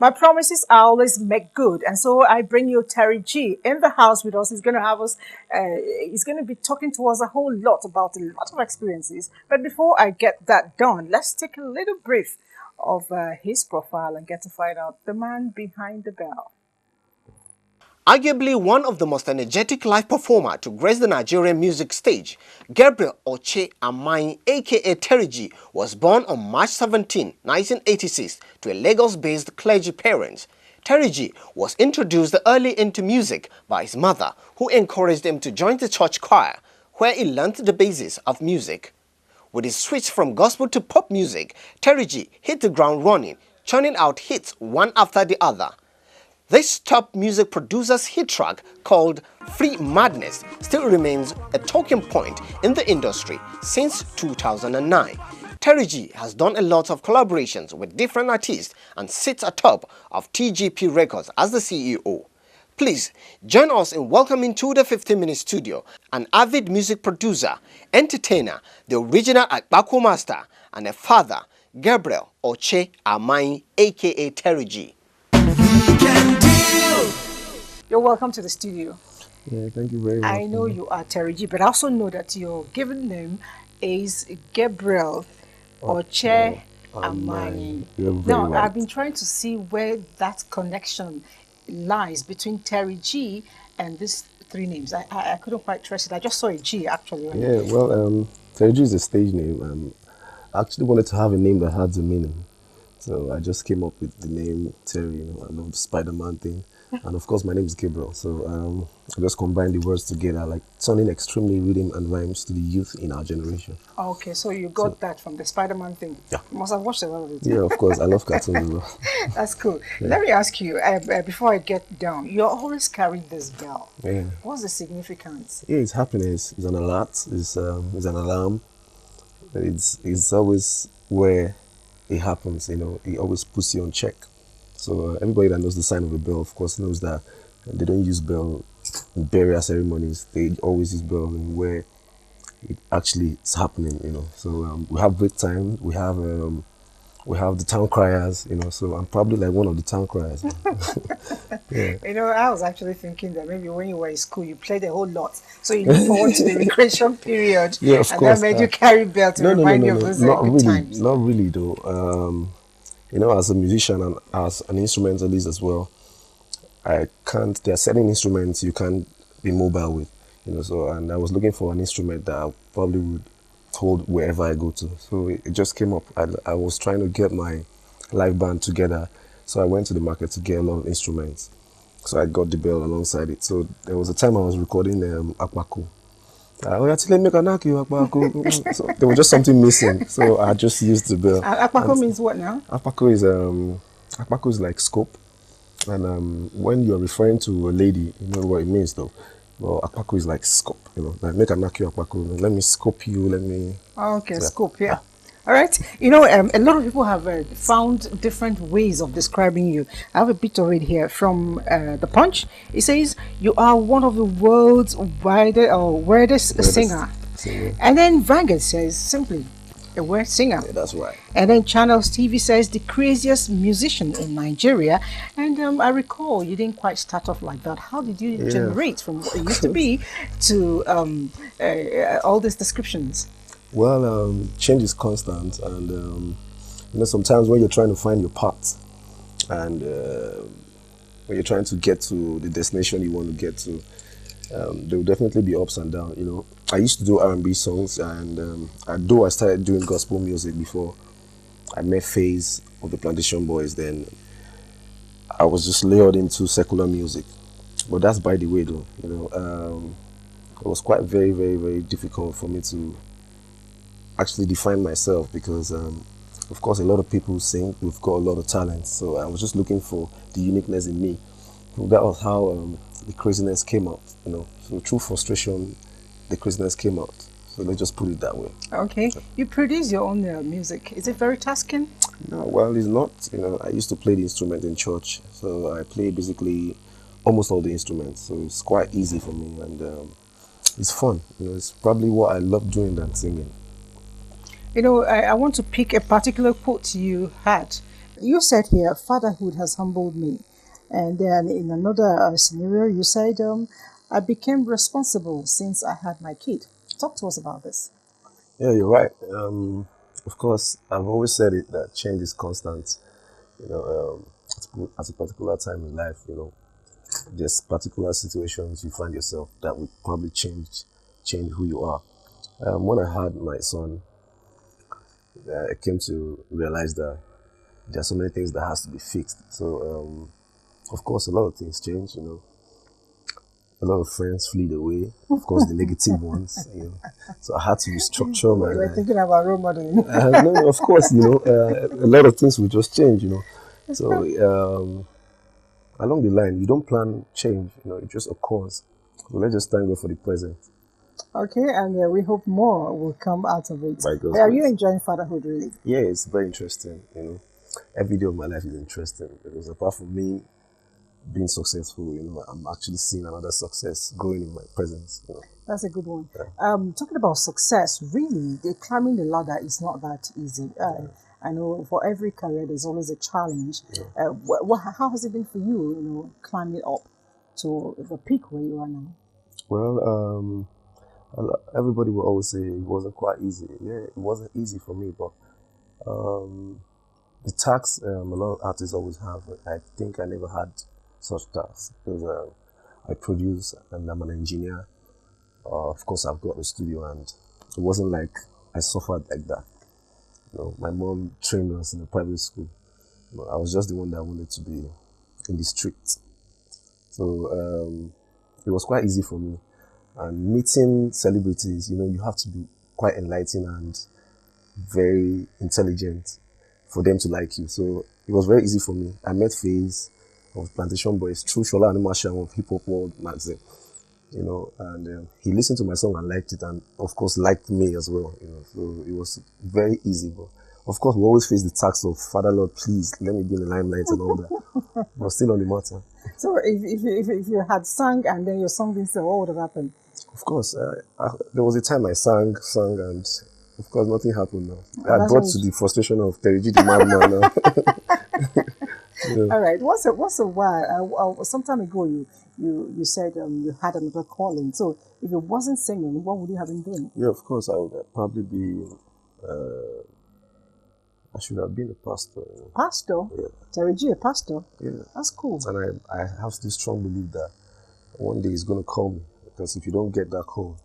My promises I always make good, and so I bring you Terry G in the house with us. He's going to have us. He's going to be talking to us a whole lot about a lot of experiences. But before I get that done, let's take a little brief of his profile and get to find out the man behind the bell. Arguably one of the most energetic live performer to grace the Nigerian music stage, Gabriel Oche Amai aka Terry G was born on March 17, 1986 to a Lagos-based clergy parent. Terry G was introduced early into music by his mother, who encouraged him to join the church choir, where he learned the basis of music. With his switch from gospel to pop music, Terry G hit the ground running, churning out hits one after the other. This top music producer's hit track called Free Madness still remains a talking point in the industry since 2009. Terry G has done a lot of collaborations with different artists and sits atop of TGP Records as the CEO. Please join us in welcoming to the 15-minute studio an avid music producer, entertainer, the original Akbako master, and a father, Gabriel Oche Amai aka Terry G. You're welcome to the studio. Yeah, thank you very much. I know you are Terry G, but I also know that your given name is Gabriel Oche Amani. Now, right. I've been trying to see where that connection lies between Terry G and these three names. I couldn't quite trace it. I just saw a G actually. Yeah, well, Terry G is a stage name. I actually wanted to have a name that had a meaning. So I just came up with the name Terry. You know, I love the Spider-Man thing. And of course, my name is Gabriel. So I just combined the words together, like turning extremely rhythm and rhymes to the youth in our generation. Okay, so you got that from the Spider-Man thing. Yeah. You must have watched a lot of it. Yeah, of course. I love cartoons as well. That's cool. Yeah. Let me ask you, before I get down, you're always carrying this bell. Yeah. What's the significance? Yeah, it's happiness. It's an alert. It's an alarm. It's always where it happens, you know. It always puts you on check. So everybody that knows the sign of a bell, of course, knows that they don't use bell in burial ceremonies. They always use bell in where it actually is happening, you know. So we have break time. We have the town criers, you know. So I'm probably like one of the town criers. Yeah. You know, I was actually thinking that maybe when you were in school, you played a whole lot, so you look forward to the recreation period. Yeah, of course. And that made you carry bell to remind you of those good times. Not really, though. You know, as a musician and as an instrumentalist as well, there are certain instruments you can't be mobile with, you know. So, and I was looking for an instrument that I probably would hold wherever I go to. So it just came up. I was trying to get my live band together, so I went to the market to get a lot of instruments. So I got the bell alongside it. So there was a time I was recording Akbako. So there was just something missing, so I just used the bell. Akbako means what now? Akbako is like scope, and when you're referring to a lady, you know what it means though. Well, Akbako is like scope, you know. Like make a knock you Akbako. Let me scope you. Let me. Okay, scope. Yeah. All right. You know, a lot of people have found different ways of describing you. I have a bit of it here from The Punch. It says, you are one of the world's weirdest singer. And then Vanguard says, simply, a weird singer. Yeah, that's right. And then Channels TV says, the craziest musician in Nigeria. And I recall you didn't quite start off like that. How did you generate from what it used to be to all these descriptions? Well, change is constant, and you know, sometimes when you're trying to find your path, and when you're trying to get to the destination you want to get to, there will definitely be ups and downs. You know, I used to do R&B songs, and though I started doing gospel music before I met Phase of the Plantation Boys, then I was just lured into secular music. But that's by the way, though. You know, it was quite very, very, very difficult for me to actually define myself, because of course a lot of people sing, we've got a lot of talent, so I was just looking for the uniqueness in me. So that was how the craziness came out, you know. So through frustration, the craziness came out. So let's just put it that way. Okay. You produce your own music. Is it very tasking? No, well, it's not. You know, I used to play the instrument in church, so I play basically almost all the instruments, so it's quite easy for me, and it's fun. You know, it's probably what I love doing than singing. You know, I want to pick a particular quote you had You said here, fatherhood has humbled me. And then in another scenario, you said, I became responsible since I had my kid. Talk to us about this. Yeah, you're right. Of course, I've always said it that change is constant. You know, at a particular time in life, there's particular situations you find yourself that would probably change who you are. When I had my son, I came to realize that there are so many things that has to be fixed. So, of course, a lot of things change. A lot of friends fleed away. Of course, the negative ones. So I had to restructure my. We're thinking about role modeling. No, of course, a lot of things will just change. So along the line, you don't plan change. It just occurs. So let's just thank God for the present. Okay, and we hope more will come out of it. By God's Are you grace. enjoying fatherhood really? Yeah, it's very interesting. Every day of my life is interesting because apart from me being successful, I'm actually seeing another success growing in my presence. That's a good one. Yeah. Talking about success, really, climbing the ladder is not that easy. I know for every career there's always a challenge. Yeah. How has it been for you, climbing up to the peak where you are now? Well, everybody will always say it wasn't quite easy. Yeah, it wasn't easy for me, but the tax a lot of artists always have. I think I never had such tax because I produce and I'm an engineer. Of course, I've got a studio, and it wasn't like I suffered like that. My mom trained us in a private school. I was just the one that wanted to be in the street. So it was quite easy for me. And meeting celebrities, you have to be quite enlightened and very intelligent for them to like you. So it was very easy for me. I met FaZe of Plantation Boys through Shola Animasha of Hip Hop World magazine. And he listened to my song and liked it, and of course liked me as well. So it was very easy. But of course, we always face the tax of Father Lord, please let me be in the limelight and all that. But still on the matter. So if you had sung and then your song didn't sell, what would have happened? Of course, there was a time I sang, and of course nothing happened. Now I That's brought all. to the frustration of Terry G the madman. Now. All right. Once a while, some time ago, you said you had another calling. So if it wasn't singing, what would you have been doing? Yeah, of course, I would probably be. I should have been a pastor. Pastor? Yeah. Terry G, a pastor? Yeah. That's cool. And I have this strong belief that one day he's going to call me, because if you don't get that call,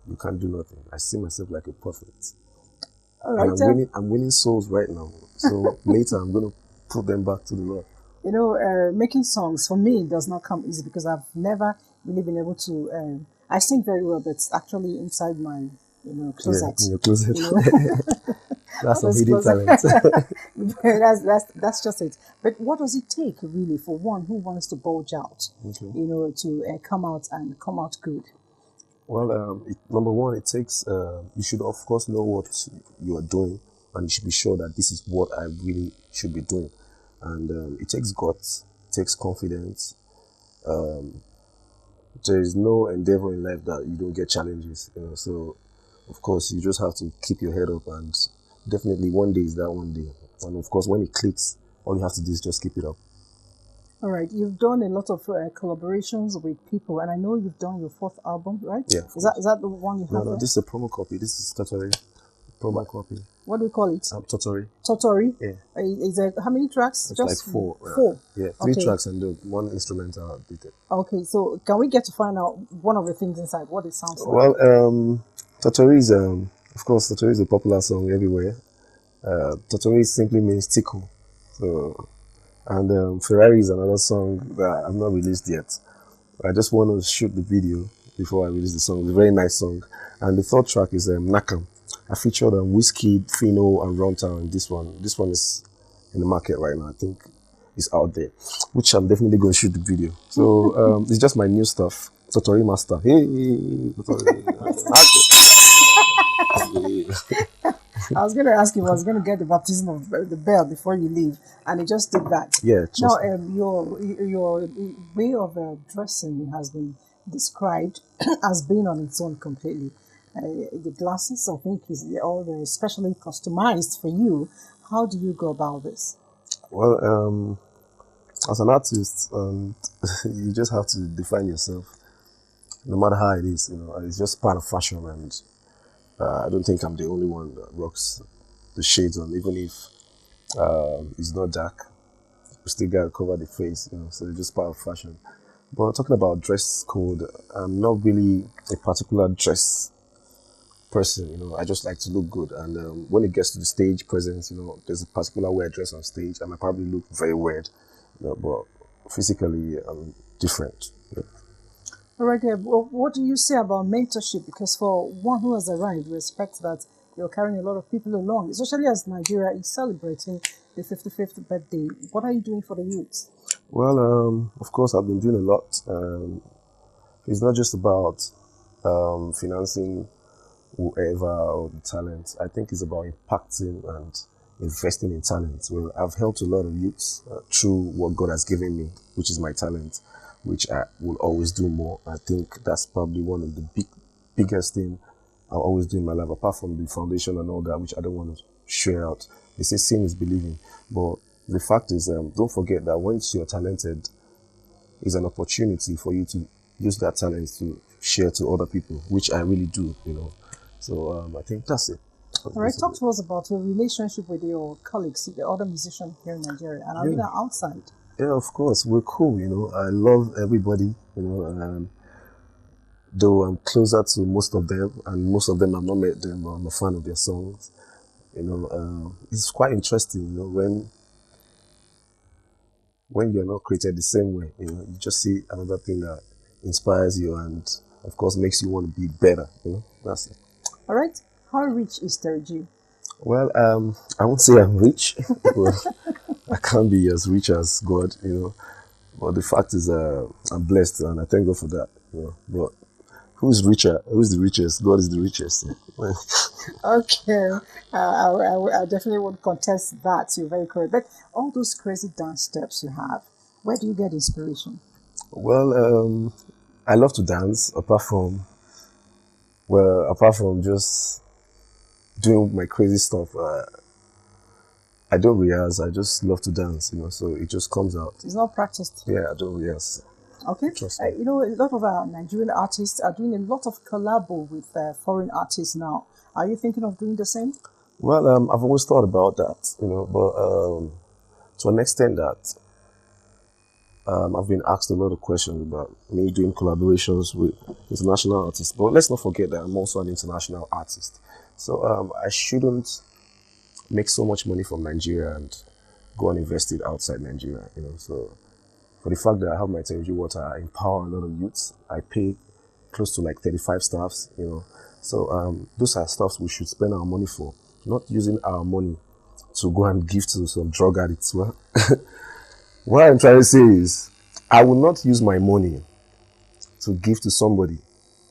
you can't do nothing. I see myself like a prophet. All right. And I'm winning souls right now. So later I'm going to put them back to the Lord. Making songs for me does not come easy because I've never really been able to. I sing very well, but it's actually inside my closet. Yeah, in your closet. That's some This hidden closet. talent. that's just it. But what does it take really for one who wants to bulge out? Okay. To come out and come out good. Well, number one, it takes, you should of course know what you are doing, and you should be sure that this is what I really should be doing. And it takes guts, it takes confidence. There is no endeavor in life that you don't get challenges, so of course you just have to keep your head up, and definitely one day is that one day. And of course when it clicks, all you have to do is just keep it up. All right, you've done a lot of collaborations with people, and I know you've done your 4th album, right? Yeah. Is that the one you have? No, there? this is a promo copy. This is totally promo copy. What do we call it? Totori. Totori? Yeah. Is there how many tracks? It's like 4. 4. Yeah, 3 Okay. tracks and the 1 instrumental beat it. Okay, so can we get to find out one of the things inside, what it sounds like? Well, Totori is, of course, Totori is a popular song everywhere. Totori simply means tickle. So, and Ferrari is another song that I've not released yet. I just want to shoot the video before I release the song. It's a very nice song. And the 3rd track is Nakam. I featured Whiskey, Fino, and Runtown in this one. This one is in the market right now. I think it's out there, which I'm definitely going to shoot the video. So it's just my new stuff. Totori Master. Hey, I was going to ask you, I was going to get the baptism of the bell before you leave, and you just did that. Yeah, Now, trust me. your way of dressing has been described as being on its own completely. The glasses, I think, is all especially customized for you. How do you go about this? Well, as an artist, you just have to define yourself, no matter how it is. It's just part of fashion, and I don't think I'm the only one that rocks the shades on, even if it's not dark. We still gotta cover the face, so it's just part of fashion. But talking about dress code, I'm not really a particular dress person. I just like to look good, and when it gets to the stage presence, there's a particular way I dress on stage. I might probably look very weird, but physically I'm different. All right, well, what do you say about mentorship? Because for one who has arrived, we expect that you're carrying a lot of people along, especially as Nigeria is celebrating the 55th birthday. What are you doing for the youth? Well, of course, I've been doing a lot. It's not just about financing whoever or the talent. I think it's about impacting and investing in talent. Well, I've helped a lot of youths through what God has given me, which is my talent, which I will always do more. I think that's probably one of the biggest thing I'll always do in my life, apart from the foundation and all that, which I don't want to share out. They say seeing is believing, but the fact is, don't forget that once you're talented, it's an opportunity for you to use that talent to share to other people, which I really do, So I think that's it. All right, talk to us about your relationship with your colleagues, the other musicians here in Nigeria, and even outside. Yeah, of course, we're cool, I love everybody, though I'm closer to most of them, and most of them I've not met them, I'm a fan of their songs. It's quite interesting, when you're not created the same way, you just see another thing that inspires you and, of course, makes you want to be better, That's it. All right. How rich is Terry G? Well, I won't say I'm rich, but I can't be as rich as God, But the fact is, I'm blessed, and I thank God for that, But who's richer? Who's the richest? God is the richest. Okay, I definitely won't contest that. You're very correct. But all those crazy dance steps you have, where do you get inspiration? Well, I love to dance. Apart from just doing my crazy stuff, I don't rehearse. I just love to dance, So it just comes out. It's not practiced. Yeah, I don't rehearse. Okay. A lot of our Nigerian artists are doing a lot of collabo with foreign artists now. Are you thinking of doing the same? Well, I've always thought about that, but to an extent that I've been asked a lot of questions about me doing collaborations with international artists. But let's not forget that I'm also an international artist. So I shouldn't make so much money from Nigeria and go and invest it outside Nigeria, So for the fact that I have my Terry G Water, I empower a lot of youths. I pay close to like 35 staffs, So those are stuffs we should spend our money for, not using our money to go and give to some drug addicts. Well, what I'm trying to say is, I will not use my money to give to somebody,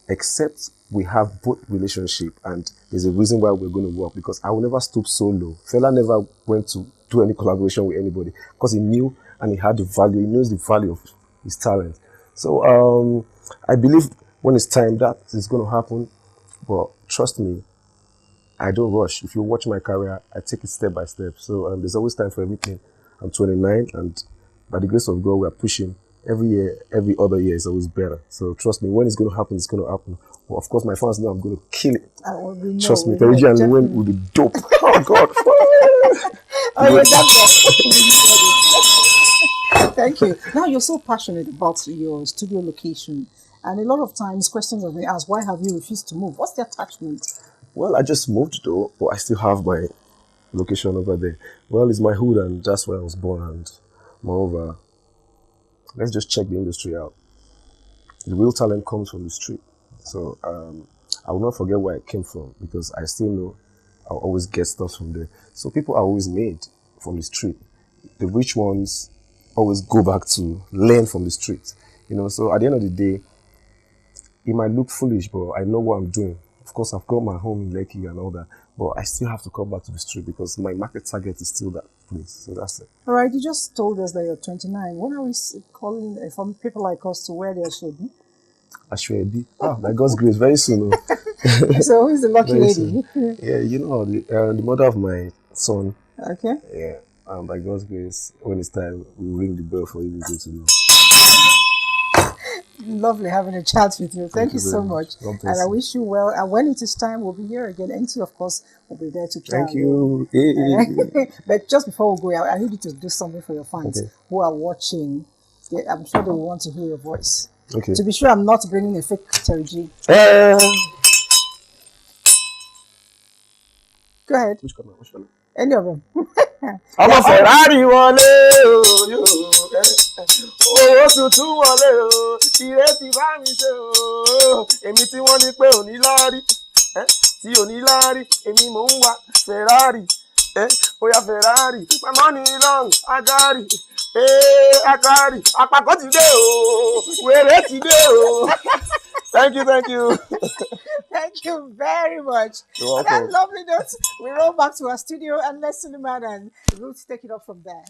except we have good relationship and there's a reason why we're going to work, because I will never stoop so low. Fela never went to do any collaboration with anybody because he knew and he had the value, he knows the value of his talent. So I believe when it's time that is going to happen, but trust me, I don't rush. If you watch my career, I take it step by step. So there's always time for everything. I'm 29 and by the grace of God, we're pushing. Every year, every other year is always better. So trust me, when it's going to happen, it's going to happen. Well, of course, my fans know I'm going to kill it. Trust me, Terry G and Luen will be dope. Oh, God. Thank you. Now, you're so passionate about your studio location. And a lot of times, questions are being asked, why have you refused to move? What's the attachment? Well, I just moved, though, but I still have my location over there. Well, it's my hood, and that's where I was born. And moreover, let's just check the industry out. The real talent comes from the street. So I will not forget where I came from, because I still know I'll always get stuff from there. So people are always made from the street. The rich ones always go back to learn from the street. So at the end of the day, it might look foolish, but I know what I'm doing. Of course, I've got my home in Lekki and all that, but I still have to come back to the street because my market target is still that place. So that's it. All right, you just told us that you're 29. When are we calling from people like us to wear their Ashwebi? Ashwebi? Oh, by God's grace, very soon. So who's the lucky lady? Yeah, the mother of my son. Okay. Yeah, And by God's grace, when it's time, we'll ring the bell for you people to know. Lovely having a chat with you. Thank you so very much. God And bless I you. wish you well. And when it is time, we'll be here again. NT, of course, will be there to try. Thank you. But just before we go, I need you to do something for your fans Okay. who are watching. I'm sure they will want to hear your voice. Okay. To be sure, I'm not bringing a fake Terry G. Go ahead. Which color? Which color? Any of them. I'm a Ferrari wọlé o, owó tuntun wọlé o, ìrètí bá mi ṣe o, èmi tí wọ́n ní pé òní láárí, tí òní láárí, èmi mò ń wa Ferrari, bóyá Ferrari, my money long, Agari, Agari, àpapọ̀ ti dé o, wèrè ti dé o. Thank you, thank you. Thank you very much. You're On that welcome. lovely note, we roll back to our studio and let's Suleiman and Ruth take it up from there.